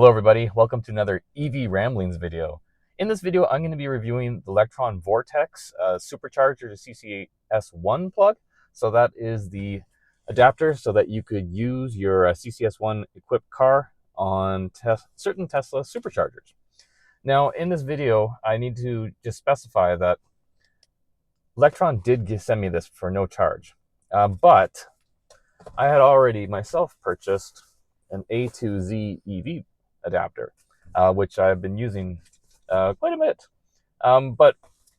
everybody, welcome to another EV Ramblings video. In this video, I'm going to be reviewing the Lectron Vortex supercharger to CCS1 plug. So that is the adapter so that you could use your CCS1 equipped car on certain Tesla superchargers. Now, in this video, I need to just specify that Lectron did send me this for no charge, but I had already myself purchased an A to Z EV adapter, which I've been using quite a bit. But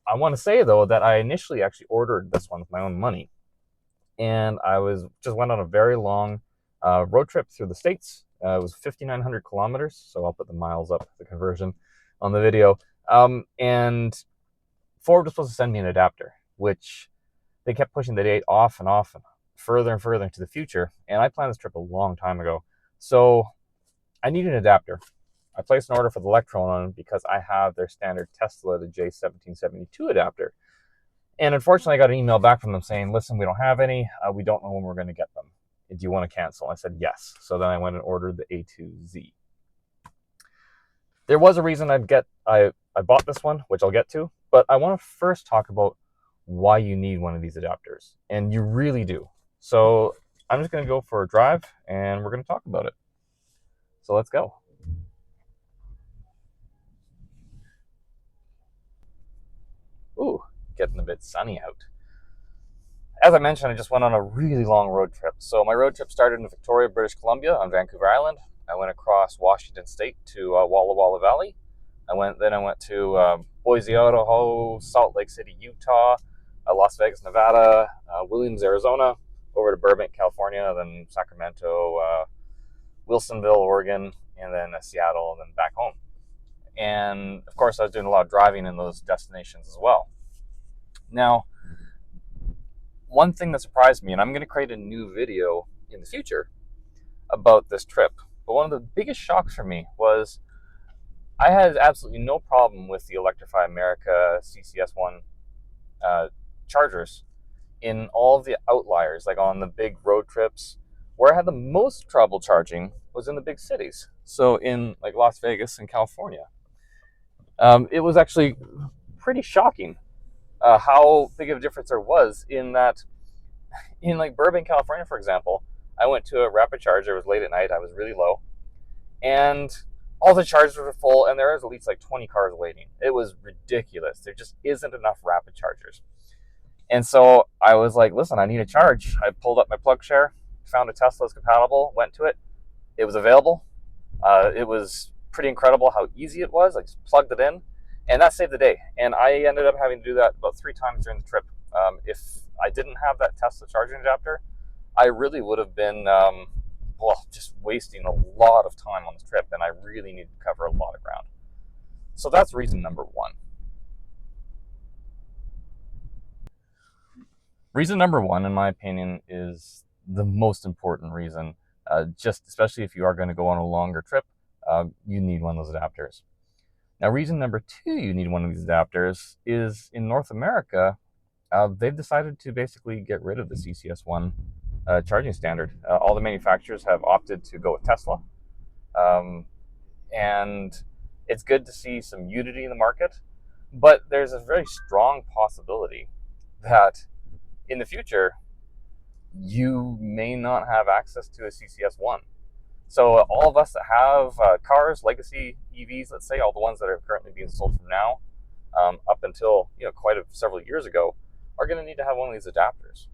I want to say though that I initially actually ordered this one with my own money, and I just went on a very long road trip through the States. It was 5,900 kilometers, so I'll put the miles up, the conversion on the video. And Ford was supposed to send me an adapter, which they kept pushing the date off and off and further into the future. And I planned this trip a long time ago. So I need an adapter. I placed an order for the Lectron because I have their standard Tesla, the J1772 adapter. And unfortunately, I got an email back from them saying, listen, we don't have any. We don't know when we're going to get them. Do you want to cancel? I said, yes. So then I went and ordered the A2Z. There was a reason I bought this one, which I'll get to. But I want to first talk about why you need one of these adapters. And you really do. So I'm just going to go for a drive and we're going to talk about it. So let's go. Ooh, getting a bit sunny out. As I mentioned, I just went on a really long road trip. So my road trip started in Victoria, British Columbia on Vancouver Island. I went across Washington State to Walla Walla Valley. I went to Boise, Idaho, Salt Lake City, Utah, Las Vegas, Nevada, Williams, Arizona, over to Burbank, California, then Sacramento, Wilsonville, Oregon, and then Seattle, and then back home. And of course, I was doing a lot of driving in those destinations as well. Now, one thing that surprised me, and I'm going to create a new video in the future about this trip, but one of the biggest shocks for me was I had absolutely no problem with the Electrify America CCS1 chargers in all of the outliers, like on the big road trips. Where I had the most trouble charging was in the big cities. So in like Las Vegas and California. It was actually pretty shocking how big of a difference there was in that. In like Burbank, California, for example, I went to a rapid charger. It was late at night. I was really low. And all the chargers were full, and there was at least like 20 cars waiting. It was ridiculous. There just isn't enough rapid chargers. And so I was like, listen, I need a charge. I pulled up my plug share, found a Tesla that's compatible, went to it. It was available. It was pretty incredible how easy it was. I just plugged it in, and that saved the day. And I ended up having to do that about 3 times during the trip. If I didn't have that Tesla charging adapter, I really would have been just wasting a lot of time on this trip, and I really needed to cover a lot of ground. So that's reason number 1. Reason number 1, in my opinion, is the most important reason, just especially if you are going to go on a longer trip, you need one of those adapters. Now, reason number 2 you need one of these adapters is in North America, they've decided to basically get rid of the CCS1 charging standard. All the manufacturers have opted to go with Tesla. And it's good to see some unity in the market, but there's a very strong possibility that in the future, you may not have access to a CCS1. So all of us that have cars, legacy EVs, let's say, all the ones that are currently being sold from now up until several years ago, are going to need to have one of these adapters.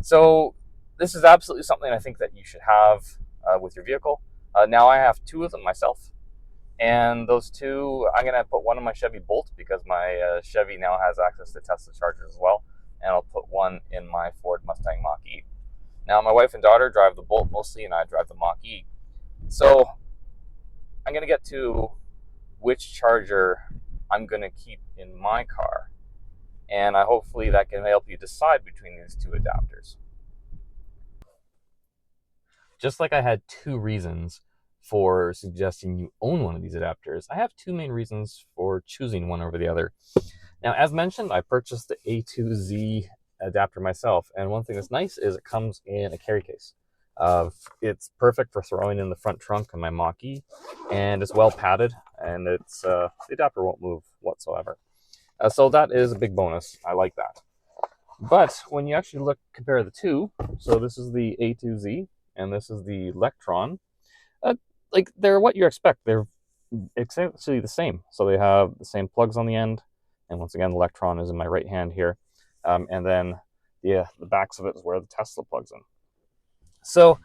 So this is absolutely something I think that you should have with your vehicle. Now I have 2 of them myself, and those 2, I'm going to put one in my Chevy Bolt because my Chevy now has access to Tesla chargers as well. And I'll put one in my Ford Mustang Mach-E. Now, my wife and daughter drive the Bolt mostly, and I drive the Mach-E. So I'm going to get to which charger I'm going to keep in my car. And hopefully that can help you decide between these 2 adapters. Just like I had 2 reasons for suggesting you own one of these adapters, I have 2 main reasons for choosing one over the other. Now, as mentioned, I purchased the A2Z adapter myself, and one thing that's nice is it comes in a carry case. It's perfect for throwing in the front trunk of my Mach-E, and it's well padded, and it's the adapter won't move whatsoever. So that is a big bonus. I like that. But when you actually compare the two, so this is the A2Z and this is the Lectron, like they're what you expect. They're essentially the same. So they have the same plugs on the end, and once again, the Lectron is in my right hand here, and then the backs of it is where the Tesla plugs in. So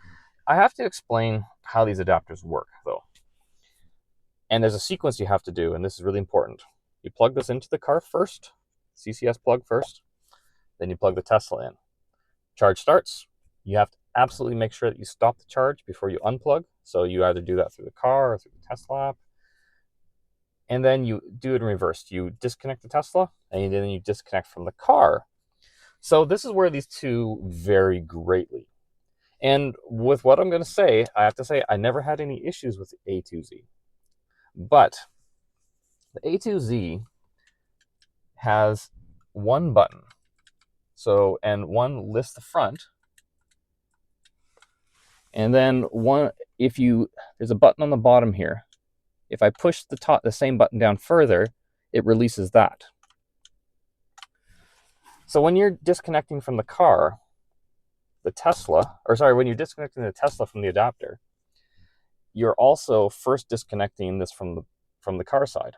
I have to explain how these adapters work, though. And there's a sequence you have to do, and this is really important. You plug this into the car first, CCS plug first, then you plug the Tesla in. Charge starts. You have to absolutely make sure that you stop the charge before you unplug. So you either do that through the car or through the Tesla app. And then you do it in reverse. You disconnect the Tesla, and then you disconnect from the car. So this is where these two vary greatly. And with what I'm going to say, I have to say I never had any issues with the A2Z. But the A2Z has one button. So, and one lifts the front. And then there's a button on the bottom here. If I push the same button down further, it releases that. So when you're disconnecting from the car, when you're disconnecting the Tesla from the adapter, you're also first disconnecting this from the car side.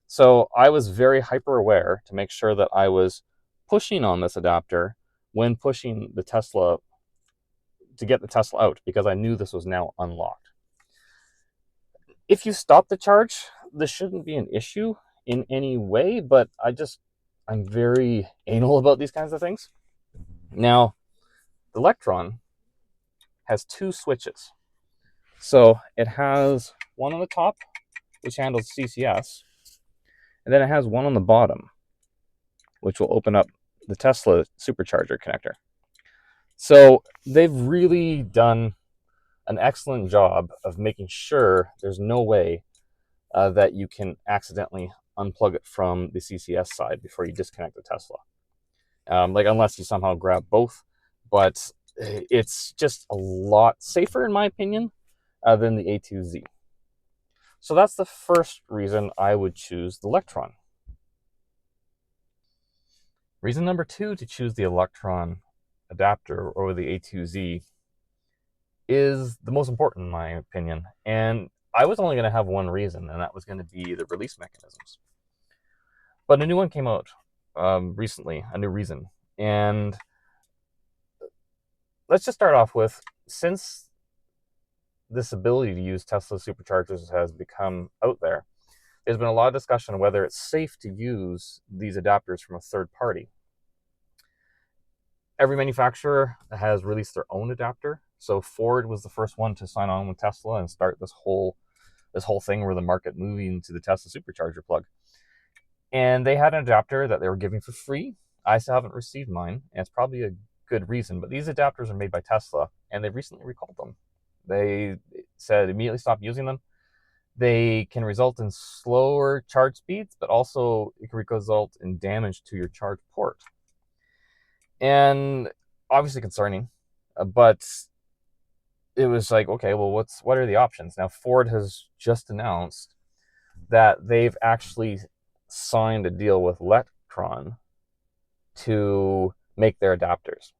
So I was very hyper aware to make sure that I was pushing on this adapter when pushing the Tesla to get the Tesla out, because I knew this was now unlocked. If you stop the charge, this shouldn't be an issue in any way, but I'm very anal about these kinds of things. Now, the Lectron has two switches. So it has one on the top, which handles CCS, and then it has one on the bottom, which will open up the Tesla supercharger connector. So they've really done an excellent job of making sure there's no way that you can accidentally unplug it from the CCS side before you disconnect the Tesla. Unless you somehow grab both, but it's just a lot safer in my opinion than the A2Z. So that's the first reason I would choose the Lectron. Reason number two to choose the Lectron adapter over the A2Z is the most important in my opinion. And I was only going to have one reason, and that was going to be the release mechanisms. But a new one came out recently, a new reason. And let's just start off with, since this ability to use Tesla superchargers has become out there, there's been a lot of discussion on whether it's safe to use these adapters from a third party. Every manufacturer has released their own adapter. So Ford was the first one to sign on with Tesla and start this whole thing where the market moving to the Tesla supercharger plug. And they had an adapter that they were giving for free. I still haven't received mine, and it's probably a good reason. But these adapters are made by Tesla, and they recently recalled them. They said immediately stop using them. They can result in slower charge speeds, but also it can result in damage to your charge port. And obviously concerning, but it was like, okay, well, what are the options? Now, Ford has just announced that they've actually signed a deal with Lectron to make their adapters.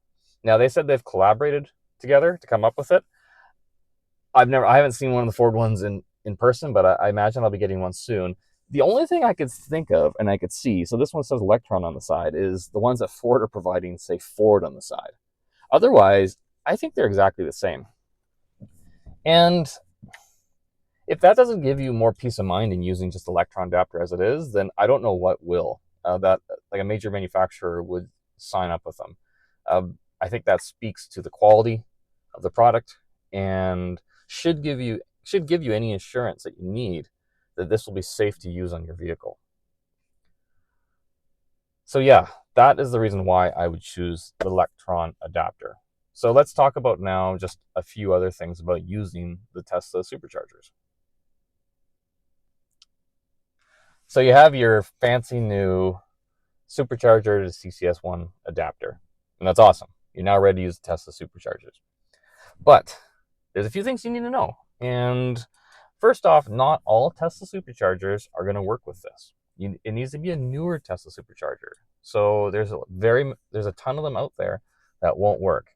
Now, they said they've collaborated together to come up with it. I haven't seen one of the Ford ones in person, but I imagine I'll be getting one soon. The only thing I could think of and I could see, so this one says Lectron on the side, is the ones that Ford are providing say Ford on the side. Otherwise, I think they're exactly the same. And if that doesn't give you more peace of mind in using just the Lectron adapter as it is, then I don't know what will. That like a major manufacturer would sign up with them. I think that speaks to the quality of the product and should give you any assurance that you need that this will be safe to use on your vehicle. So yeah, that is the reason why I would choose the Lectron adapter. So let's talk about now just a few other things about using the Tesla superchargers. So you have your fancy new supercharger to CCS1 adapter, and that's awesome. You're now ready to use the Tesla superchargers. But there's a few things you need to know. And First off, not all Tesla superchargers are going to work with this. It needs to be a newer Tesla supercharger. So there's a ton of them out there that won't work.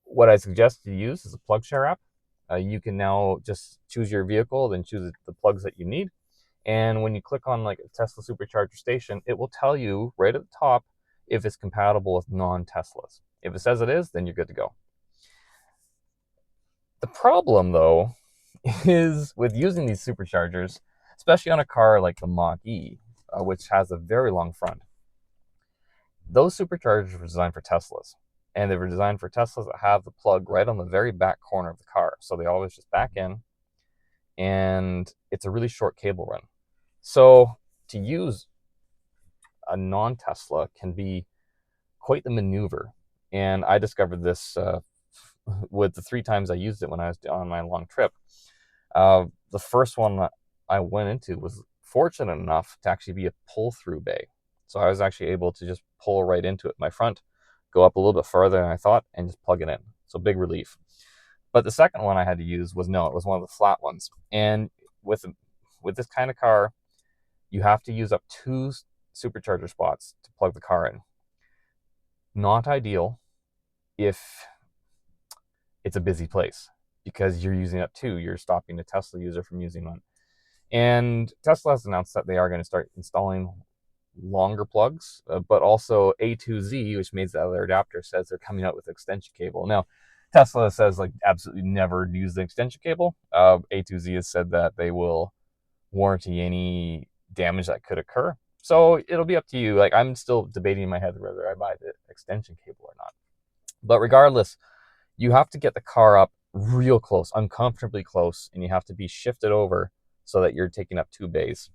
What I suggest you use is a plug share app. You can now just choose your vehicle, then choose the plugs that you need. And when you click on like a Tesla supercharger station, it will tell you right at the top if it's compatible with non-Teslas. If it says it is, then you're good to go. The problem, though, is with using these superchargers, especially on a car like the Mach-E, which has a very long front. Those superchargers were designed for Teslas, and they were designed for Teslas that have the plug right on the very back corner of the car. So they always just back in, and it's a really short cable run. So to use a non-Tesla can be quite the maneuver. And I discovered this with the 3 times I used it when I was on my long trip. The first one that I went into was fortunate enough to actually be a pull-through bay. So I was actually able to just pull right into it. My front, go up a little bit further than I thought, and just plug it in. So big relief. But the second one I had to use was it was one of the flat ones. And with this kind of car, you have to use up 2 supercharger spots to plug the car in. Not ideal if it's a busy place, because you're using up 2. You're stopping a Tesla user from using one. And Tesla has announced that they are going to start installing longer plugs, but also A2Z, which makes the other adapter, says they're coming out with extension cable. Now, Tesla says like absolutely never use the extension cable. A2Z has said that they will warranty any damage that could occur. So it'll be up to you. Like, I'm still debating in my head whether I buy the extension cable or not. But regardless, you have to get the car up real close, uncomfortably close, and you have to be shifted over so that you're taking up 2 bays.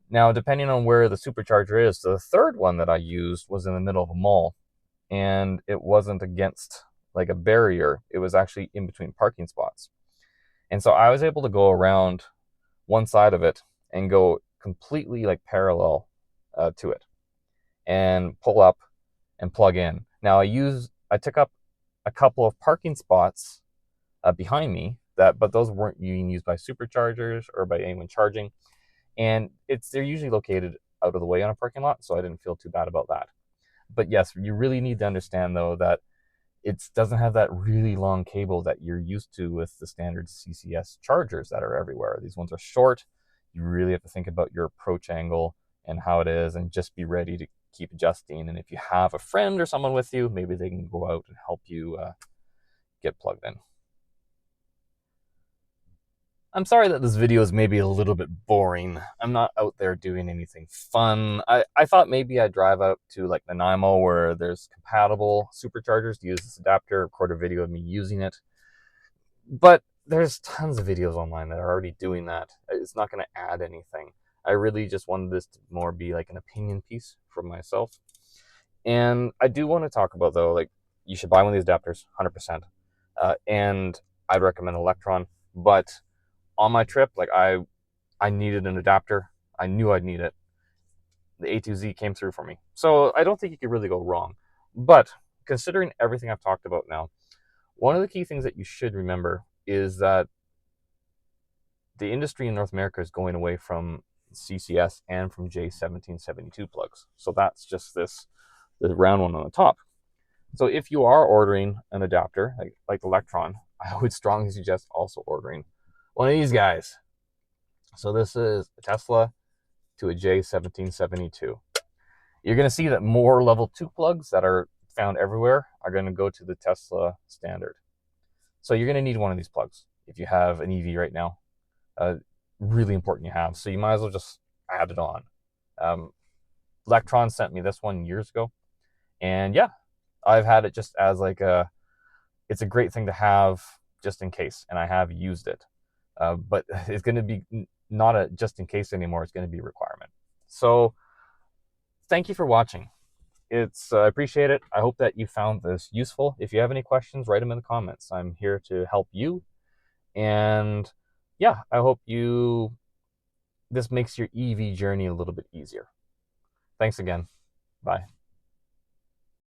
Now, depending on where the supercharger is, the third one that I used was in the middle of a mall, and it wasn't against like a barrier. It was actually in between parking spots. And so I was able to go around one side of it and go completely like parallel to it and pull up and plug in. Now I took up a couple of parking spots behind me, but those weren't being used by superchargers or by anyone charging. And they're usually located out of the way on a parking lot, so I didn't feel too bad about that. But yes, you really need to understand though that it doesn't have that really long cable that you're used to with the standard CCS chargers that are everywhere. These ones are short. You really have to think about your approach angle and how it is, and just be ready to keep adjusting. And if you have a friend or someone with you, maybe they can go out and help you get plugged in. I'm sorry that this video is maybe a little bit boring. I'm not out there doing anything fun. I thought maybe I'd drive out to like Nanaimo where there's compatible superchargers to use this adapter, record a video of me using it. But there's tons of videos online that are already doing that. It's not going to add anything. I really just wanted this to more be like an opinion piece from myself. And I do want to talk about though, like, you should buy one of these adapters, 100%. And I'd recommend Lectron, but on my trip, like I needed an adapter. I knew I'd need it. The A2Z came through for me. So I don't think you could really go wrong. But considering everything I've talked about now, one of the key things that you should remember is that the industry in North America is going away from CCS and from J1772 plugs. So that's just the round one on the top. So if you are ordering an adapter, like the Lectron, I would strongly suggest also ordering one of these guys. So this is a Tesla to a J1772. You're going to see that more level 2 plugs that are found everywhere are going to go to the Tesla standard. So you're going to need one of these plugs if you have an EV right now. Really important you have. So you might as well just add it on. Lectron sent me this one years ago. And yeah, I've had it just as like it's a great thing to have just in case. And I have used it. But it's going to be not a just in case anymore. It's going to be a requirement. So thank you for watching. I appreciate it. I hope that you found this useful. If you have any questions, write them in the comments. I'm here to help you. And yeah, I hope this makes your EV journey a little bit easier. Thanks again. Bye.